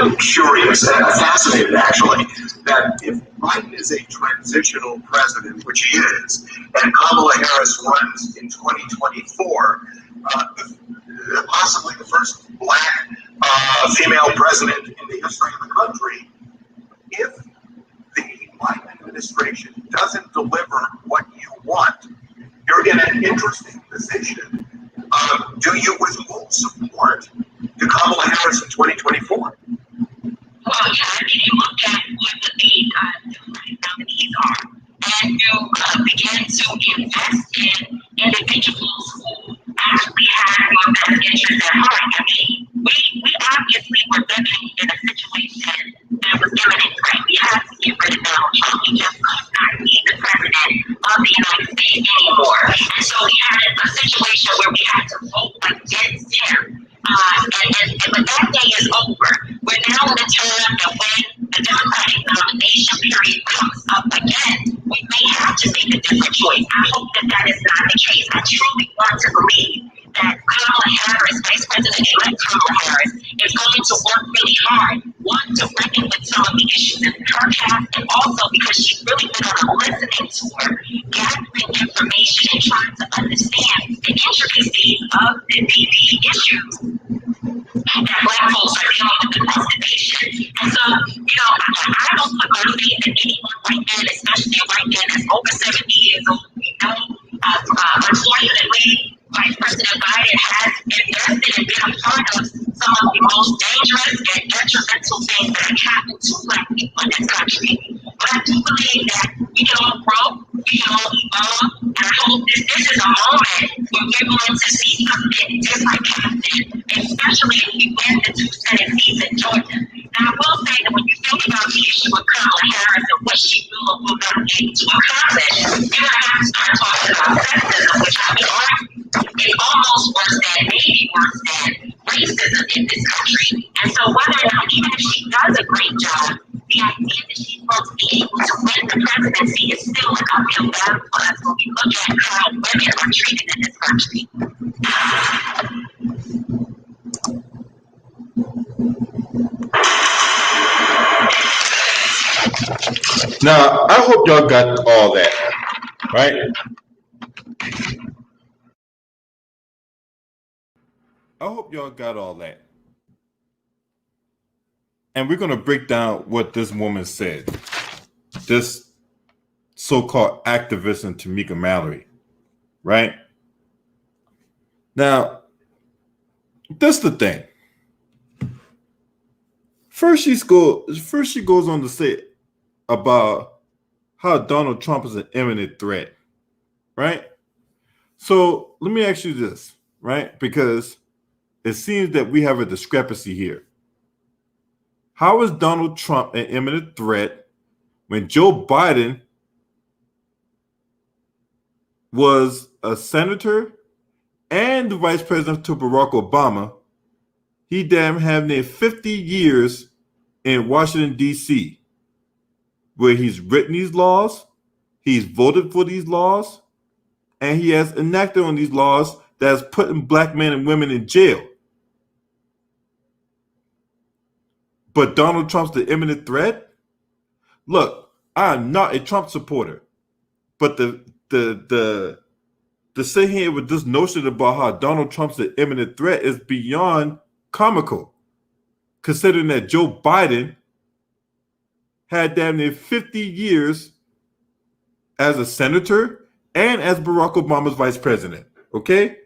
I'm curious and fascinated, actually, that if Biden is a transitional president, which he is, and Kamala Harris runs in 2024, possibly the first black female president in the history of the country, if the Biden administration doesn't deliver what you want, you're in an interesting position. Do you withhold support to Kamala Harris in 2024? Well, yeah, I mean, you look at what the different nominees are, and you begin to invest in individuals who actually have your best interest at heart. I mean, we obviously were living in a situation that was imminent threat. We had to get rid of Donald Trump. We just could not be the president of the United States anymore. And so we had a situation where we had to vote against him. But that day is over. We're now in the time that when the Democratic nomination period comes up again, we may have to make a different choice. I hope that is not the case. I truly want to believe that Kamala Harris, Vice President-elect Kamala Harris, is going to work really hard. One, to reckon with some of the issues in her past, and also because she's really been on a listening tour, gathering information and trying to understand the intricacies of the issues that Black folks are dealing with across the nation. And so, I don't put my faith in anyone right now, especially a white man that's over 70 years old. We know, unfortunately, Vice President Biden has invested and been a part of some of the most dangerous and detrimental things that have happened to Black people in this country. But I do believe that we can all grow, we can all evolve, and I hope this is a moment where we're going to see something different happen, especially if we win the 2 Senate seats in Georgia. Now, I will say that when you think about the issue with Kamala Harris and what she will or will not be able to accomplish, you're going to have to start talking about sexism, which I would argue is almost worse than, maybe worse than racism in this country. And so whether or not, even if she does a great job, the idea that she's supposed to be able to win the presidency is still an uphill battle for us when we look at how women are treated in this country. Now, I hope y'all got all that, right? I hope y'all got all that. And we're going to break down what this woman said. This so-called activist in Tamika Mallory, right? Now, this is the thing. First she goes on to say about how Donald Trump is an imminent threat, right? So let me ask you this, right? Because it seems that we have a discrepancy here. How is Donald Trump an imminent threat when Joe Biden was a senator and the vice president to Barack Obama? He damn had near 50 years in Washington, D.C., where he's written these laws, he's voted for these laws, and he has enacted on these laws that's putting black men and women in jail. But Donald Trump's the imminent threat? Look, I am not a Trump supporter, but the sit here with this notion about how Donald Trump's the imminent threat is beyond comical, considering that Joe Biden had damn near 50 years as a senator and as Barack Obama's vice president, okay?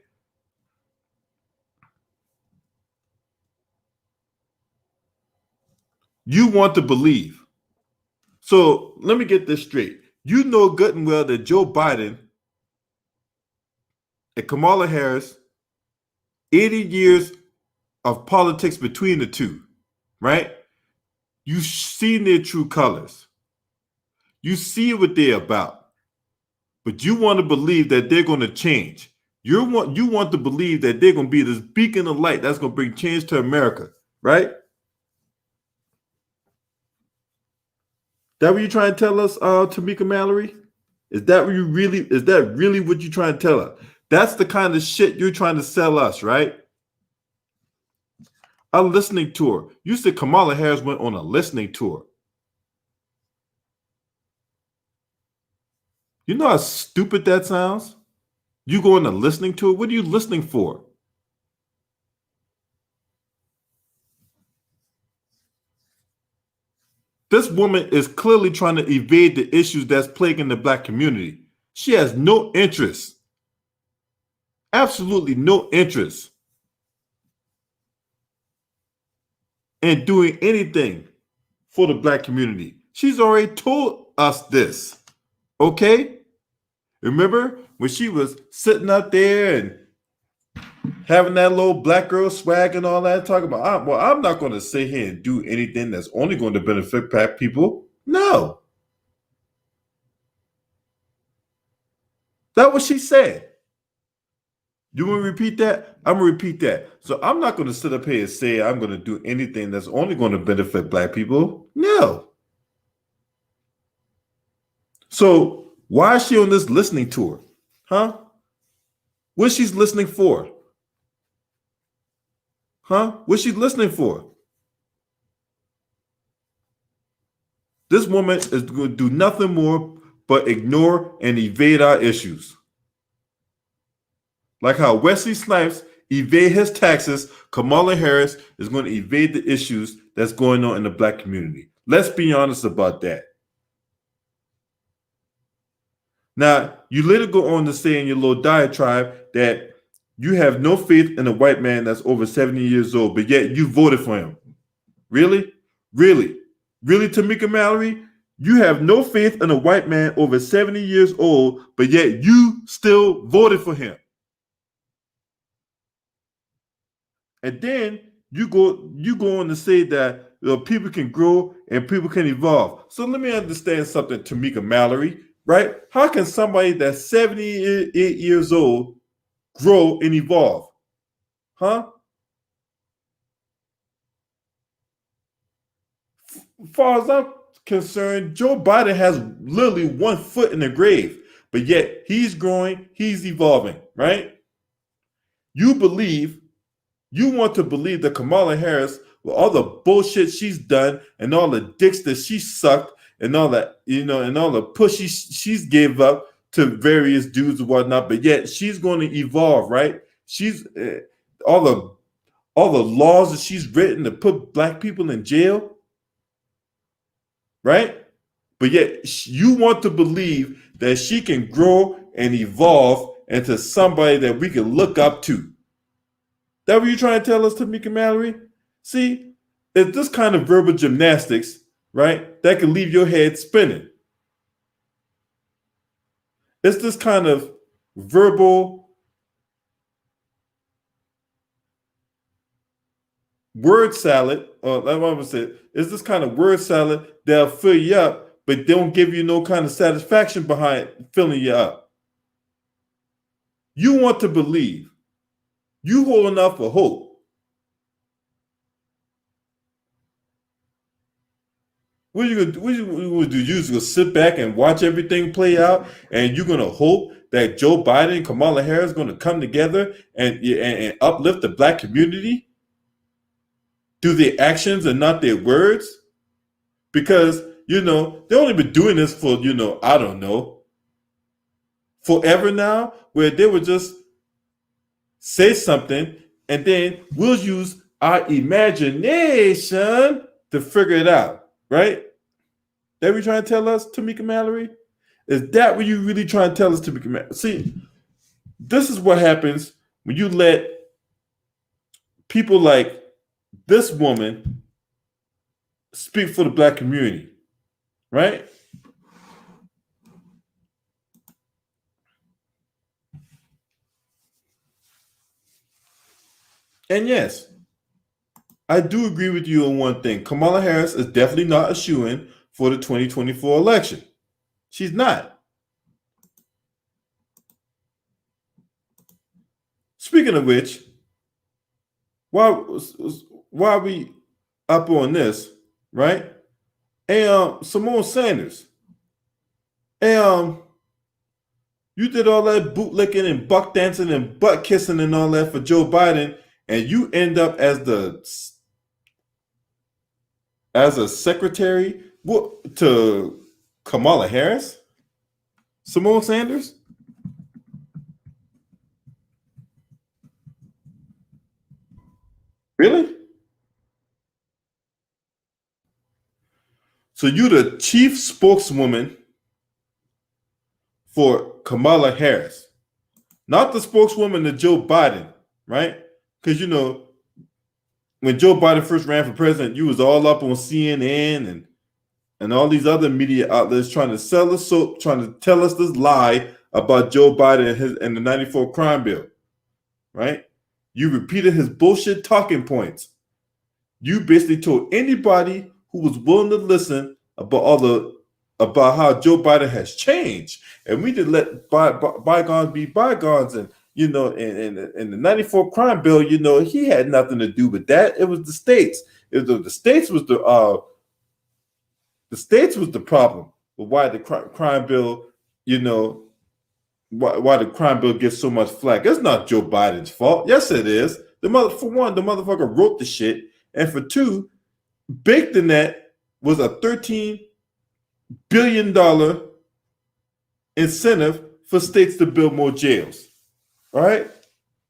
You want to believe. So let me get this straight. You know good and well that Joe Biden and Kamala Harris, 80 years of politics between the two, right? You see their true colors. You see what they're about. But you want to believe that they're going to change. You want to believe that they're going to be this beacon of light that's going to bring change to America, right? That what you trying to tell us, Tamika Mallory? Is that really what you're trying to tell us? That's the kind of shit you're trying to sell us, right? A listening tour. You said Kamala Harris went on a listening tour. You know how stupid that sounds? You go on a listening tour? What are you listening for? This woman is clearly trying to evade the issues that's plaguing the black community. She has no interest, absolutely no interest in doing anything for the black community. She's already told us this, okay? Remember when she was sitting up there and having that little black girl swag and all that, talking about, well, I'm not going to sit here and do anything that's only going to benefit black people. No. That's what she said. You want to repeat that? I'm going to repeat that. So I'm not going to sit up here and say I'm going to do anything that's only going to benefit black people. No. So why is she on this listening tour? Huh? What she's listening for? Huh? What she's listening for? This woman is going to do nothing more but ignore and evade our issues. Like how Wesley Snipes evade his taxes, Kamala Harris is going to evade the issues that's going on in the black community. Let's be honest about that. Now, you later go on to say in your little diatribe that you have no faith in a white man that's over 70 years old, but yet you voted for him. Really? Really? Really, Tamika Mallory? You have no faith in a white man over 70 years old, but yet you still voted for him. And then you go on to say that people can grow and people can evolve. So let me understand something, Tamika Mallory, right? How can somebody that's 78 years old grow and evolve? Huh? As far as I'm concerned, Joe Biden has literally 1 foot in the grave, but yet he's growing, he's evolving, right? You want to believe that Kamala Harris, with all the bullshit she's done and all the dicks that she sucked and all that, and all the push she's gave up to various dudes and whatnot, but yet she's going to evolve, right? She's all the laws that she's written to put black people in jail, right? But yet you want to believe that she can grow and evolve into somebody that we can look up to. That what you're trying to tell us, Tamika Mallory? See, it's this kind of verbal gymnastics, right, that can leave your head spinning. It's this kind of verbal word salad, or like what I would say, it's this kind of word salad that'll fill you up, but don't give you no kind of satisfaction behind filling you up. You want to believe. You holding out for hope. What are you gonna do? You're just gonna sit back and watch everything play out, and you're gonna hope that Joe Biden and Kamala Harris are gonna come together and uplift the black community through their actions and not their words? Because they've only been doing this for I don't know, forever now, where they would just say something and then we'll use our imagination to figure it out, right? That what you trying to tell us, Tamika Mallory? Is that what you really trying to tell us, Tamika Mallory? See, this is what happens when you let people like this woman speak for the black community, right? And yes, I do agree with you on one thing. Kamala Harris is definitely not a shoo-in for the 2024 election. She's not. Speaking of which, while we up on this, right? And Simone Sanders, and you did all that bootlicking and buck dancing and butt kissing and all that for Joe Biden, and you end up as the as a secretary to Kamala Harris? Simone Sanders? Really? So you the chief spokeswoman for Kamala Harris, not the spokeswoman to Joe Biden, right? Because when Joe Biden first ran for president, you was all up on CNN and all these other media outlets trying to sell us soap, trying to tell us this lie about Joe Biden and the '94 crime bill, right? You repeated his bullshit talking points. You basically told anybody who was willing to listen about how Joe Biden has changed, and we did let bygones be bygones, and in the '94 crime bill, he had nothing to do with that. It was the states. The states was the states was the problem with why the crime bill, why the crime bill gets so much flack. It's not Joe Biden's fault. Yes, it is. For one, the motherfucker wrote the shit, and for two, baked in that was a $13 billion incentive for states to build more jails. All right?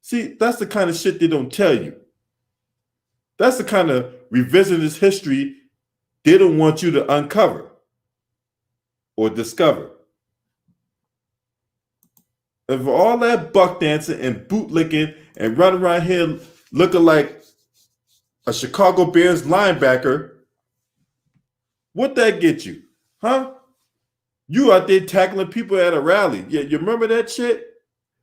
See, that's the kind of shit they don't tell you. That's the kind of revisionist history they don't want you to uncover or discover. And for all that buck dancing and bootlicking and running around here looking like a Chicago Bears linebacker, what that get you? Huh? You out there tackling people at a rally. Yeah, you remember that shit?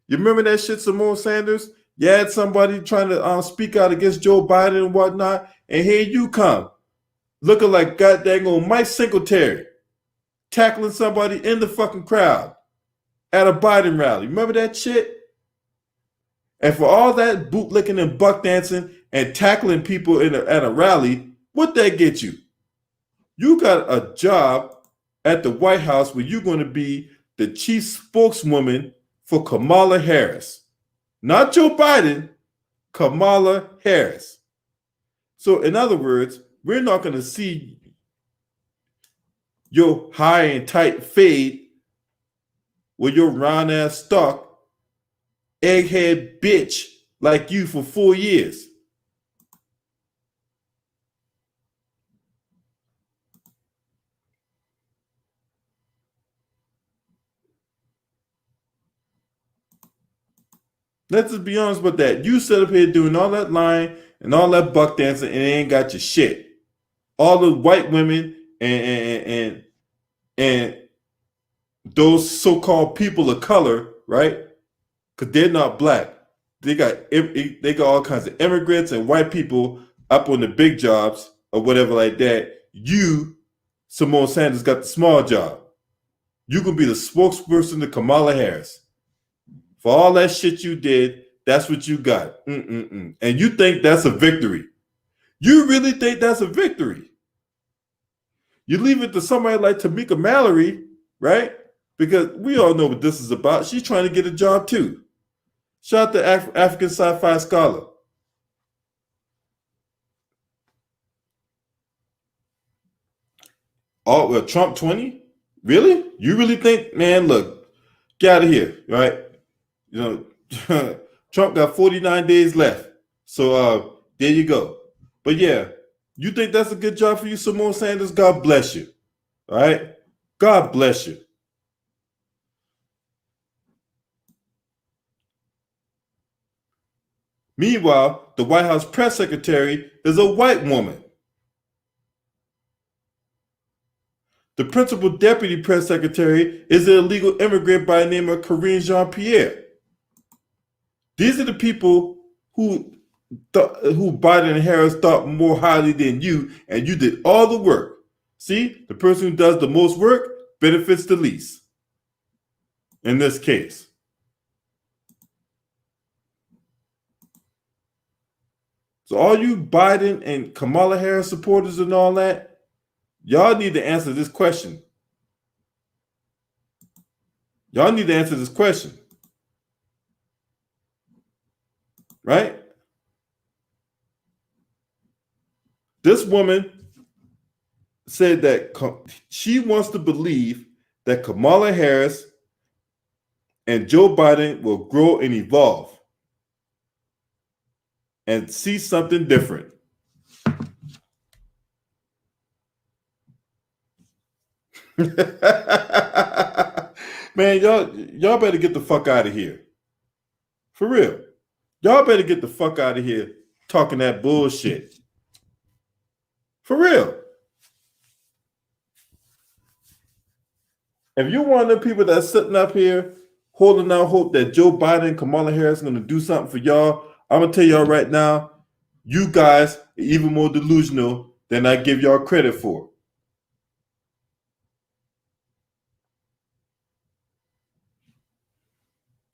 You remember that shit, Simone Sanders? You had somebody trying to speak out against Joe Biden and whatnot, and here you come, looking like goddamn old Mike Singletary, tackling somebody in the fucking crowd at a Biden rally. Remember that shit? And for all that bootlicking and buck dancing and tackling people at a rally, what that get you? You got a job at the White House where you're going to be the chief spokeswoman for Kamala Harris. Not Joe Biden, Kamala Harris. So in other words, we're not going to see your high and tight fade with your round ass stalk, egghead bitch like you for 4 years. Let's just be honest with that. You sit up here doing all that lying and all that buck dancing and it ain't got your shit. All the white women and those so-called people of color, right? Because they're not black. They got all kinds of immigrants and white people up on the big jobs or whatever like that. You, Simone Sanders, got the small job. You can be the spokesperson to Kamala Harris. For all that shit you did, that's what you got. And you think that's a victory. You really think that's a victory. You leave it to somebody like Tamika Mallory, right? Because we all know what this is about. She's trying to get a job too. Shout out to African sci-fi scholar. Oh, well, Trump 20? Really? You really think, man, look, get out of here, right? Trump got 49 days left. So there you go. But yeah, you think that's a good job for you, Simone Sanders? God bless you. All right? God bless you. Meanwhile, the White House press secretary is a white woman. The principal deputy press secretary is an illegal immigrant by the name of Karine Jean-Pierre. These are the people who Biden and Harris thought more highly than you, and you did all the work. See, the person who does the most work benefits the least. In this case. So all you Biden and Kamala Harris supporters and all that, y'all need to answer this question. Y'all need to answer this question. Right? This woman said that she wants to believe that Kamala Harris and Joe Biden will grow and evolve and see something different. Man, y'all better get the fuck out of here. For real. Y'all better get the fuck out of here talking that bullshit. For real. If you're one of the people that's sitting up here holding out hope that Joe Biden and Kamala Harris are going to do something for y'all, I'm going to tell y'all right now, you guys are even more delusional than I give y'all credit for.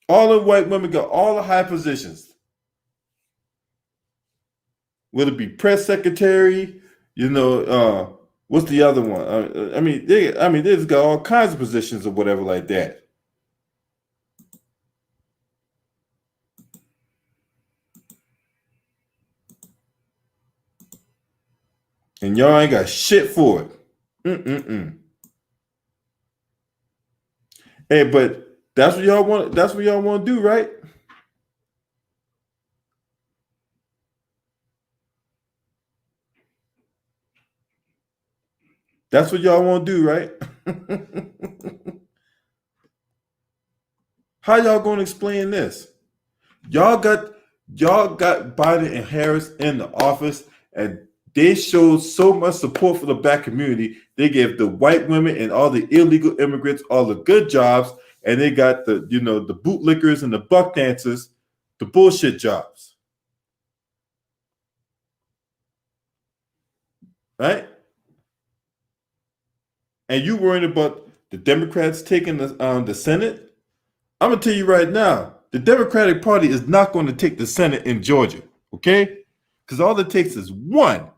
All the white women got all the high positions. Whether it be press secretary, what's the other one? They just got all kinds of positions or whatever like that. And y'all ain't got shit for it. Hey, but that's what y'all want. That's what y'all want to do, right? That's what y'all want to do, right? How y'all going to explain this? Y'all got Biden and Harris in the office, and they showed so much support for the black community. They gave the white women and all the illegal immigrants all the good jobs, and they got the bootlickers and the buck dancers the bullshit jobs. Right? And you worried about the Democrats taking the Senate? I'm gonna tell you right now, the Democratic Party is not going to take the Senate in Georgia, okay? Because all it takes is one.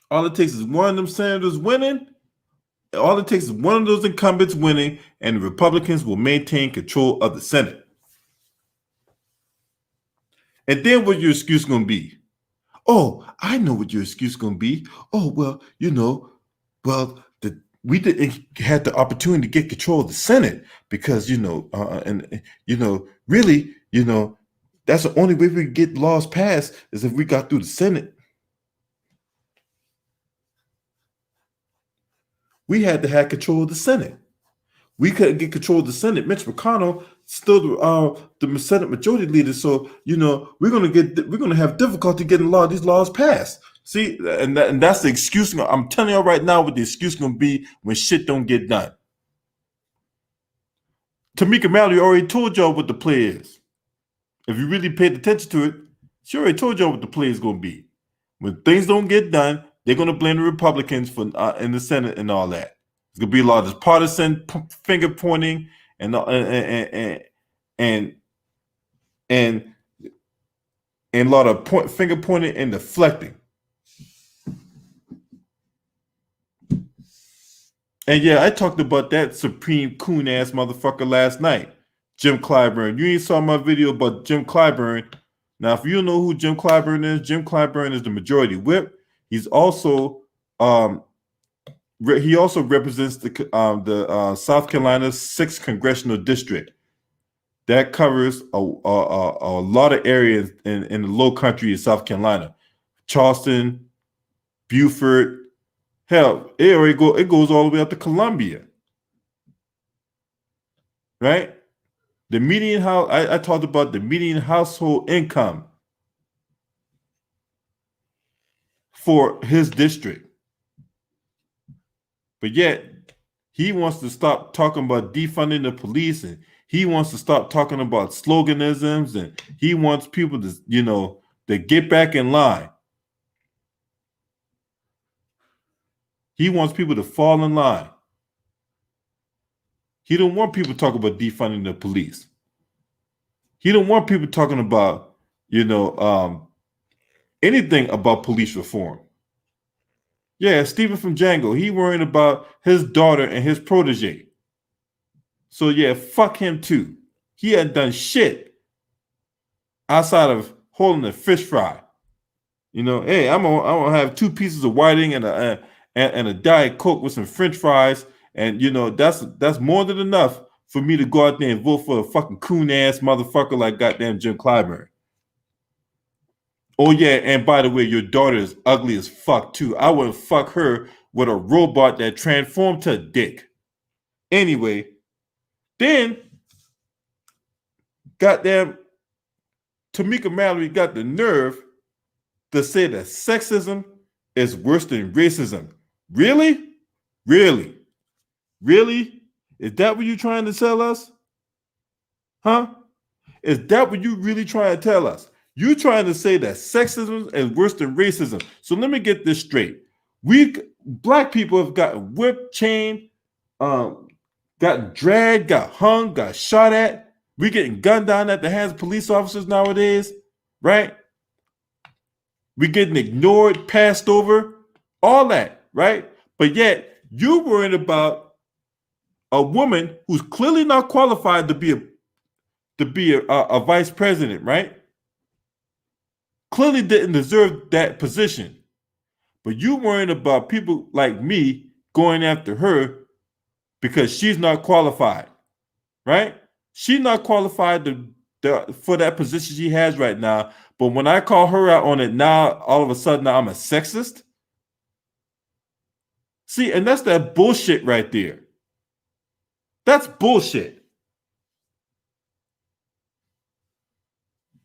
All it takes is one of them senators winning. All it takes is one of those incumbents winning, and the Republicans will maintain control of the Senate. And then what your excuse going to be? Oh, I know what your excuse going to be. Oh, well, we didn't had the opportunity to get control of the Senate because really, that's the only way we can get laws passed is if we got through the Senate. We had to have control of the Senate. We couldn't get control of the Senate. Mitch McConnell still the Senate majority leader. So we're gonna have difficulty getting a lot of these laws passed. See, and that's the excuse. I'm telling y'all right now what the excuse gonna be when shit don't get done. Tamika Mallory already told y'all what the play is. If you really paid attention to it, she already told y'all what the play is gonna be. When things don't get done, they're gonna blame the Republicans for in the Senate and all that. It's gonna be a lot of this partisan finger pointing and a lot of finger pointing and deflecting. And yeah, I talked about that supreme coon ass motherfucker last night, Jim Clyburn. You ain't saw my video about Jim Clyburn. Now, if you don't know who Jim Clyburn is the majority whip. He's also he also represents the South Carolina 6th Congressional District. That covers a lot of areas in the low country of South Carolina. Charleston, Beaufort, hell, it goes all the way up to Columbia. Right? The median house, I talked about the median household income for his district. But yet, he wants to stop talking about defunding the police, and he wants to stop talking about sloganisms, and he wants people to get back in line. He wants people to fall in line. He don't want people talking about defunding the police. He don't want people talking about, anything about police reform. Yeah, Stephen from Django, he worrying about his daughter and his protege. So yeah, fuck him too. He hadn't done shit outside of holding a fish fry. You know, hey, I'm gonna have 2 pieces of whiting and a Diet Coke with some French fries, and that's more than enough for me to go out there and vote for a fucking coon ass motherfucker like goddamn Jim Clyburn. Oh yeah, and by the way, your daughter is ugly as fuck too. I would fuck her with a robot that transformed to a dick. Anyway, then goddamn Tamika Mallory got the nerve to say that sexism is worse than racism. Really? Really? Really? Is that what you're trying to tell us? Huh? Is that what you really trying to tell us? You trying to say that sexism is worse than racism. So let me get this straight. We black people have gotten whipped, chained, got dragged, got hung, got shot at. We getting gunned down at the hands of police officers nowadays, right? We getting ignored, passed over, all that, right? But yet you worried about a woman who's clearly not qualified to be a vice president, right? Clearly didn't deserve that position. But you worrying about people like me going after her because she's not qualified, right? She's not qualified for that position she has right now. But when I call her out on it now, all of a sudden I'm a sexist. See, and that's that bullshit right there. That's bullshit.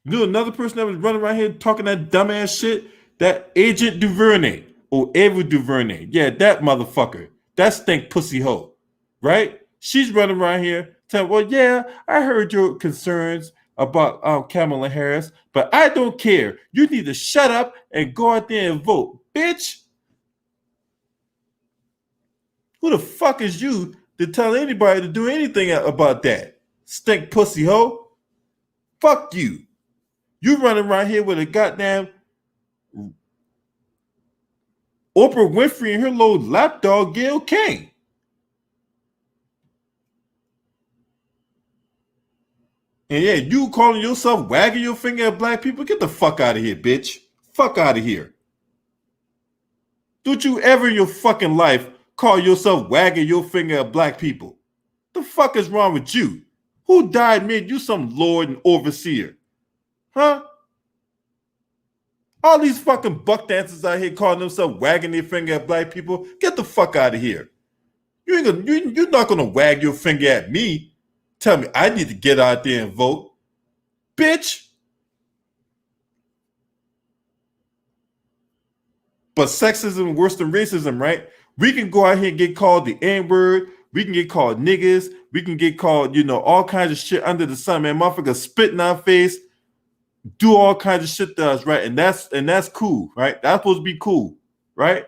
You know another person that was running around here talking that dumbass shit? That Agent Duvernay or Ava Duvernay. Yeah, that motherfucker. That stink pussy hoe. Right? She's running around here telling, well, yeah, I heard your concerns about Kamala Harris, but I don't care. You need to shut up and go out there and vote. Bitch. Who the fuck is you to tell anybody to do anything about that? Stink pussy hoe. Fuck you. You running around here with a goddamn Oprah Winfrey and her little lapdog Gayle King. And yeah, you calling yourself wagging your finger at black people? Get the fuck out of here, bitch. Fuck out of here. Don't you ever in your fucking life call yourself wagging your finger at black people? The fuck is wrong with you? Who died made you some lord and overseer? Huh? All these fucking buck dancers out here calling themselves wagging their finger at black people. Get the fuck out of here. You're not gonna wag your finger at me. Tell me I need to get out there and vote. Bitch. But sexism is worse than racism, right? We can go out here and get called the N-word. We can get called niggas. We can get called, all kinds of shit under the sun, man. Motherfuckers spit in our face, do all kinds of shit to us, right? And that's cool, right? That's supposed to be cool, right?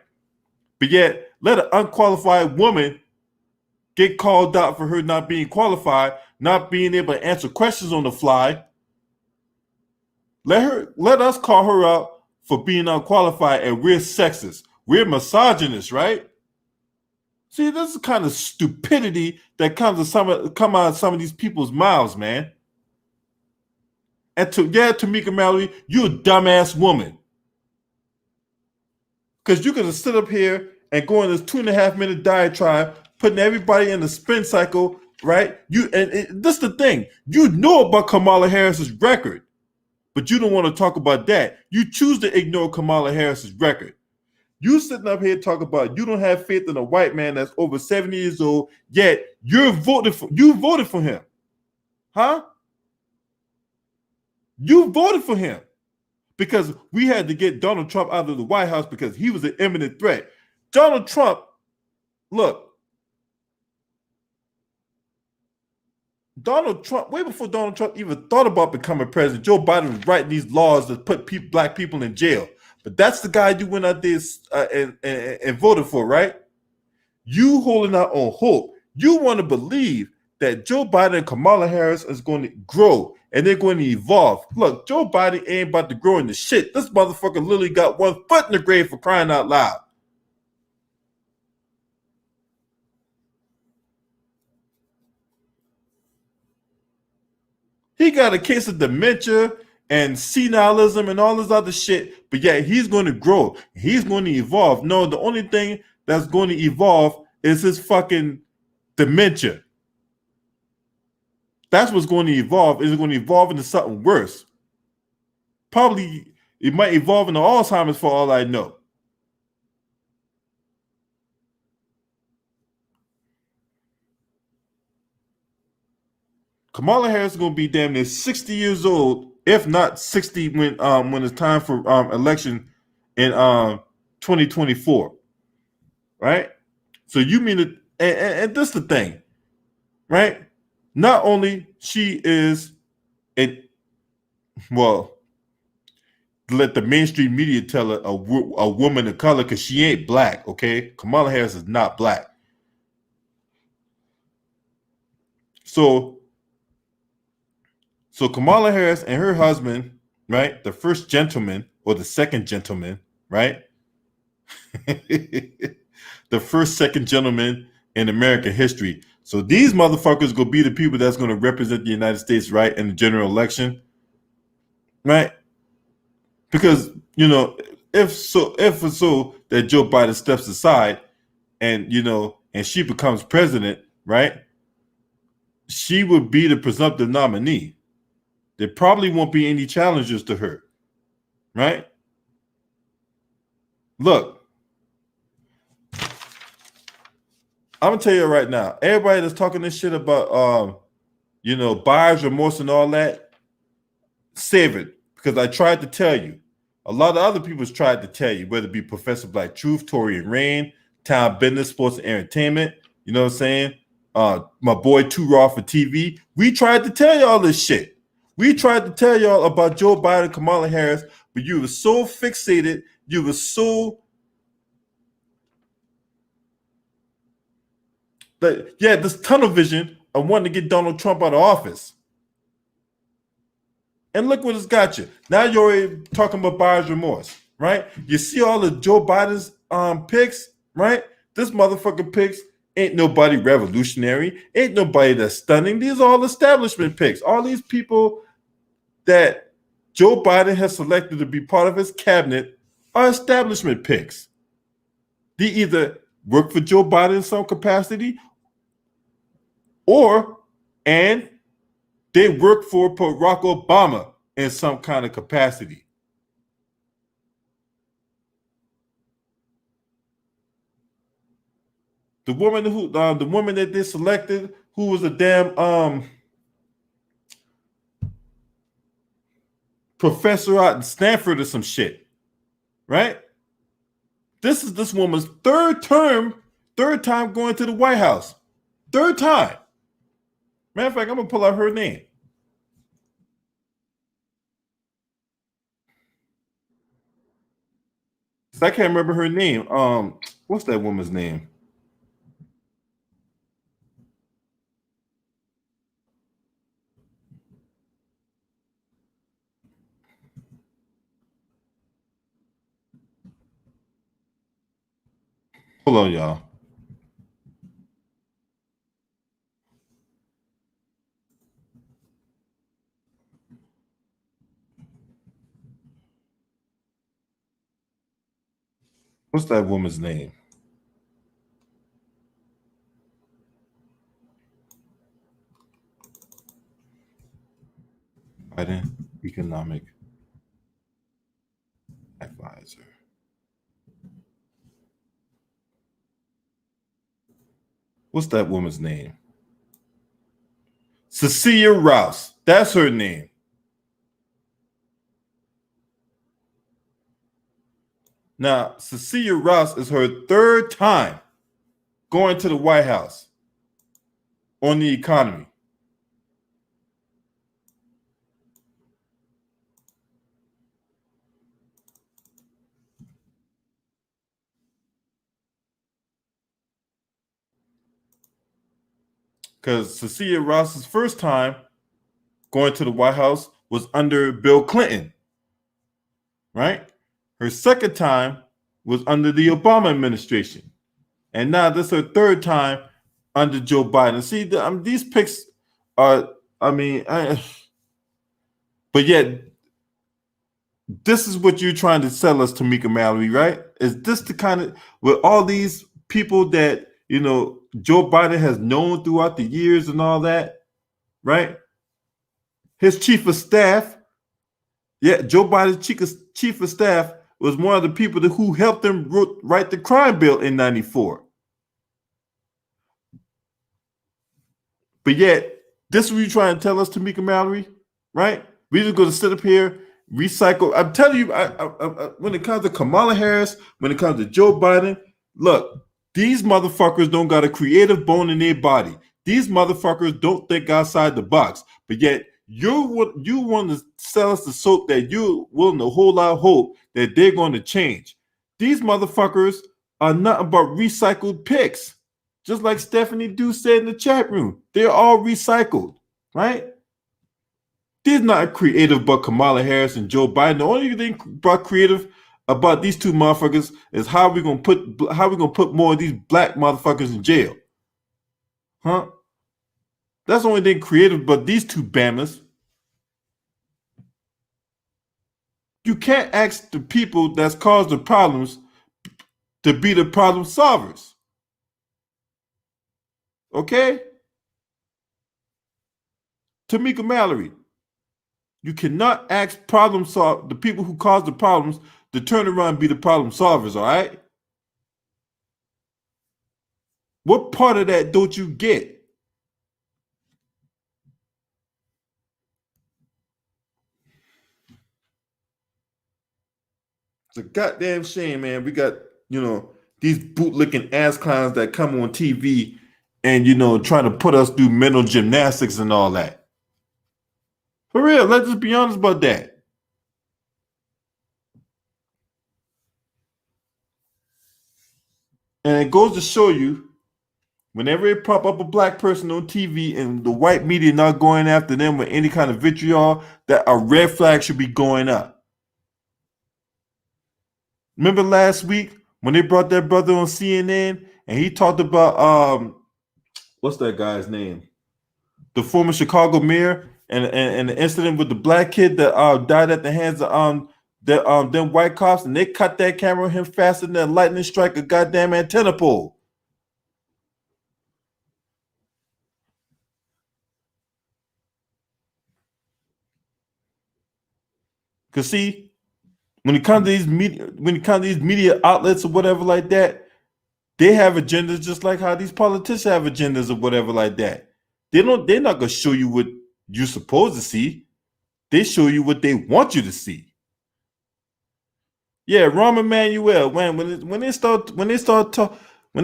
But yet, let an unqualified woman get called out for her not being qualified, not being able to answer questions on the fly. Let us call her out for being unqualified, and we're sexist. We're misogynist, right? See, this is the kind of stupidity that come out of some of these people's mouths, man. And Tamika Mallory, you a dumbass woman. Because you're gonna sit up here and go in this 2.5 minute diatribe, putting everybody in the spin cycle, right? This is the thing. You know about Kamala Harris's record, but you don't want to talk about that. You choose to ignore Kamala Harris's record. You sitting up here talking about you don't have faith in a white man that's over 70 years old, yet you voted for him. Huh? You voted for him because we had to get Donald Trump out of the White House because he was an imminent threat. Donald Trump, look, way before Donald Trump even thought about becoming president, Joe Biden was writing these laws that put black people in jail. But that's the guy you went out there and voted for, right? You holding out on hope. You want to believe that Joe Biden and Kamala Harris is going to grow and they're going to evolve. Look, Joe Biden ain't about to grow into shit. This motherfucker literally got 1 foot in the grave for crying out loud. He got a case of dementia and senilism and all this other shit, but yet he's going to grow. He's going to evolve. No, the only thing that's going to evolve is his fucking dementia. That's what's going to evolve. Is it going to evolve into something worse? Probably it might evolve into Alzheimer's for all I know. Kamala Harris is going to be damn near 60 years old, if not 60 when it's time for election in 2024. Right? So you mean it, and this is the thing, right? Not only she is let the mainstream media tell her a woman of color because she ain't black, okay? Kamala Harris is not black. So Kamala Harris and her husband, right? The first gentleman or the second gentleman, right? The first second gentleman in American history. So these motherfuckers gonna be the people that's gonna represent the United States, right, in the general election, right? Because if so that Joe Biden steps aside and and she becomes president, right? She would be the presumptive nominee. There probably won't be any challengers to her, right? Look, I'm gonna tell you right now, everybody that's talking this shit about buyer's remorse and all that, save it. Because I tried to tell you. A lot of other people's tried to tell you, whether it be Professor Black Truth, Tori and Rain, Town Business, Sports and Entertainment, you know what I'm saying? My boy Too Raw for TV. We tried to tell y'all this shit. We tried to tell y'all about Joe Biden, Kamala Harris, but you were so fixated, you were so this tunnel vision of wanting to get Donald Trump out of office. And look what it's got you. Now you're already talking about buyer's remorse, right? You see all the Joe Biden's picks, right? This motherfucking picks ain't nobody revolutionary, ain't nobody that's stunning. These are all establishment picks. All these people that Joe Biden has selected to be part of his cabinet are establishment picks. They either work for Joe Biden in some capacity and they work for Barack Obama in some kind of capacity. The woman that they selected, who was a damn professor out in Stanford or some shit, right? This is this woman's third time going to the White House. Third time. Matter of fact, I'm gonna pull out her name. I can't remember her name. What's that woman's name? Hold on, y'all. What's that woman's name? Biden Economic Advisor. What's that woman's name? Cecilia Rouse. That's her name. Now, Cecilia Rouse is her third time going to the White House on the economy. Because Cecilia Rouse's first time going to the White House was under Bill Clinton, right? Her second time was under the Obama administration. And now this is her third time under Joe Biden. See, these picks are, but yet this is what you're trying to sell us, Tamika Mallory, right? Is this the kind of, with all these people that, Joe Biden has known throughout the years and all that, right? His chief of staff, Joe Biden's chief of staff was one of the people who helped him write the crime bill in 94. But yet, this is what you're trying to tell us, Tamika Mallory, right? We're just going to sit up here, recycle. I'm telling you, when it comes to Kamala Harris, when it comes to Joe Biden, look, these motherfuckers don't got a creative bone in their body. These motherfuckers don't think outside the box. But yet, you want to sell us the soap that you're willing to hold out hope that they're going to change. These motherfuckers are nothing but recycled picks. Just like Stephanie Dew said in the chat room, they're all recycled, right? They're not creative but Kamala Harris and Joe Biden. The only thing about creative about these two motherfuckers is how we gonna put more of these black motherfuckers in jail, huh? That's the only thing creative but these two bammers. You can't ask the people that's caused the problems to be the problem solvers. Okay? Tamika Mallory, you cannot ask the people who caused the problems to turn around and be the problem solvers, all right? What part of that don't you get? It's a goddamn shame, man. We got, these bootlicking ass clowns that come on TV and, trying to put us through mental gymnastics and all that. For real, let's just be honest about that. And it goes to show you, whenever it pop up a black person on TV and the white media not going after them with any kind of vitriol, that a red flag should be going up. Remember last week when they brought that brother on CNN and he talked about what's that guy's name? The former Chicago mayor and the incident with the black kid that died at the hands of them white cops, and they cut that camera on him faster than a lightning strike a goddamn antenna pole. Cause see, when it comes to these media outlets or whatever like that, they have agendas just like how these politicians have agendas or whatever like that. They're not gonna show you what you're supposed to see. They show you what they want you to see. Yeah, Rahm Emanuel. When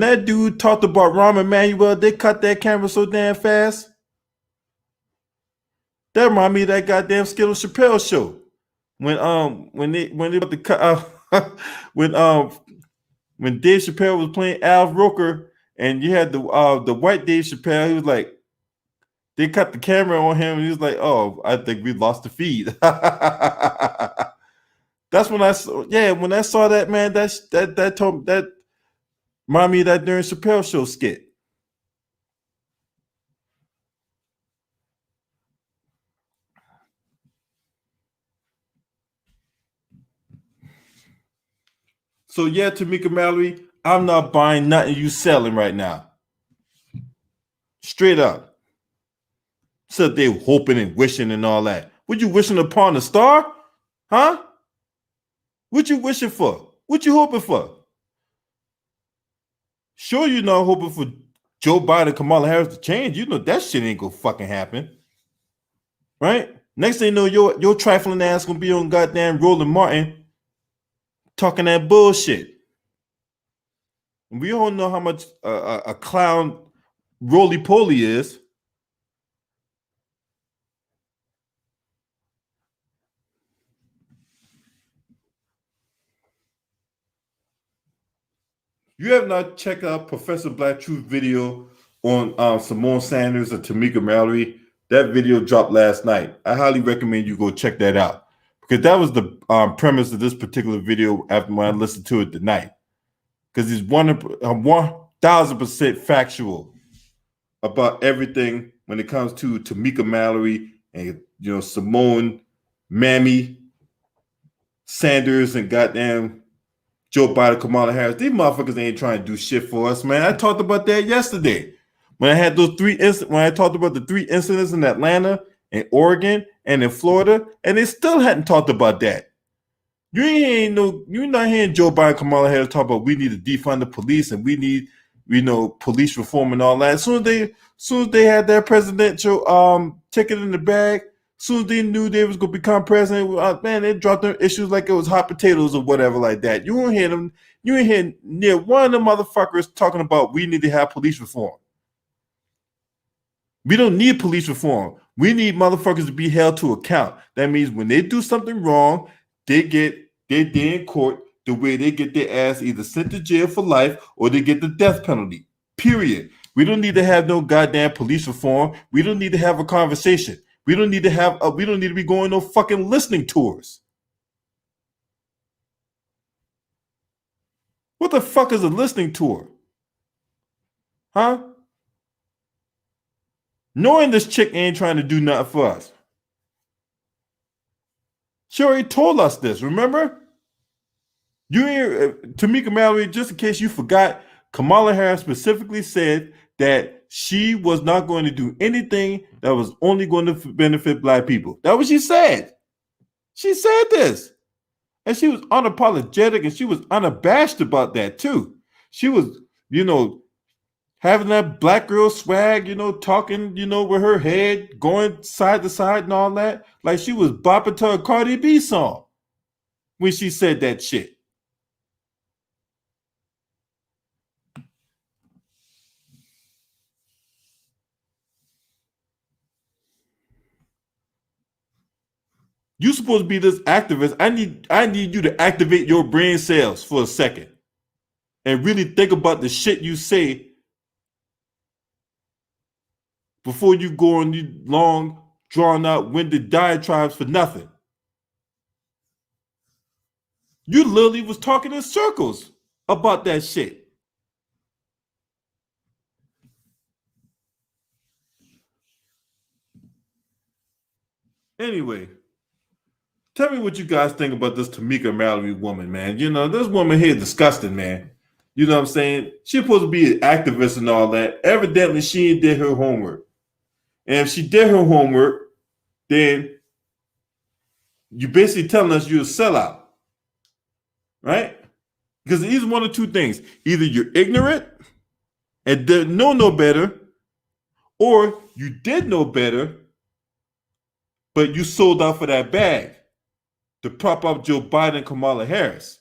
that dude talked about Rahm Emanuel, they cut that camera so damn fast. That reminded me of that goddamn Skittle Chappelle show. When they about to cut when Dave Chappelle was playing Al Roker and you had the white Dave Chappelle, he was like, they cut the camera on him and he was like, "Oh, I think we lost the feed." That's when I saw that, man. That reminded me of that during Chappelle show skit. So yeah, Tamika Mallory, I'm not buying nothing you selling right now. Straight up. So they hoping and wishing and all that. What you wishing upon a star? Huh? What you wishing for? What you hoping for? Sure, you're not hoping for Joe Biden, Kamala Harris to change. You know that shit ain't gonna fucking happen. Right? Next thing you know, your trifling ass gonna be on goddamn Roland Martin talking that bullshit. We all know how much a clown roly poly is. You have not checked out Professor Black Truth video on Simone Sanders and Tamika Mallory. That video dropped last night. I highly recommend you go check that out because that was the premise of this particular video after when I listened to it tonight. Because he's 1,000% factual about everything when it comes to Tamika Mallory and Simone, Mammy, Sanders and goddamn Joe Biden, Kamala Harris. These motherfuckers ain't trying to do shit for us, man. I talked about that yesterday when I had those when I talked about the 3 incidents in Atlanta, in Oregon, and in Florida, and they still hadn't talked about that. You're not hearing Joe Biden, Kamala Harris talk about we need to defund the police and we need, police reform and all that. As soon as they had their presidential ticket in the bag, as soon as they knew they was gonna become president, man, they dropped their issues like it was hot potatoes or whatever like that. You won't hear them. You ain't hear near one of the motherfuckers talking about we need to have police reform. We don't need police reform. We need motherfuckers to be held to account. That means when they do something wrong, they're in court the way they get their ass either sent to jail for life or they get the death penalty. Period. We don't need to have no goddamn police reform. We don't need to have a conversation. We don't need to be going no fucking listening tours. What the fuck is a listening tour? Huh? Knowing this chick ain't trying to do nothing for us. She already told us this, remember? Tamika Mallory, just in case you forgot, Kamala Harris specifically said that she was not going to do anything that was only going to benefit black people. That's what she said. She said this. And she was unapologetic and she was unabashed about that too. She was, having that black girl swag, talking, with her head going side to side and all that. Like she was bopping to a Cardi B song when she said that shit. You supposed to be this activist. I need you to activate your brain cells for a second and really think about the shit you say before you go on these long, drawn out, winded diatribes for nothing. You literally was talking in circles about that shit. Anyway, tell me what you guys think about this Tamika Mallory woman, man. This woman here is disgusting, man. You know what I'm saying? She's supposed to be an activist and all that. Evidently, she did her homework. And if she did her homework, then you're basically telling us you're a sellout. Right? Because it's either one of two things. Either you're ignorant and didn't know no better, or you did know better, but you sold out for that bag to prop up Joe Biden and Kamala Harris.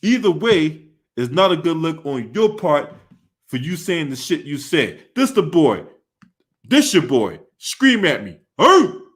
Either way is not a good look on your part for you saying the shit you said. This the boy. This your boy. Scream at me. Oh!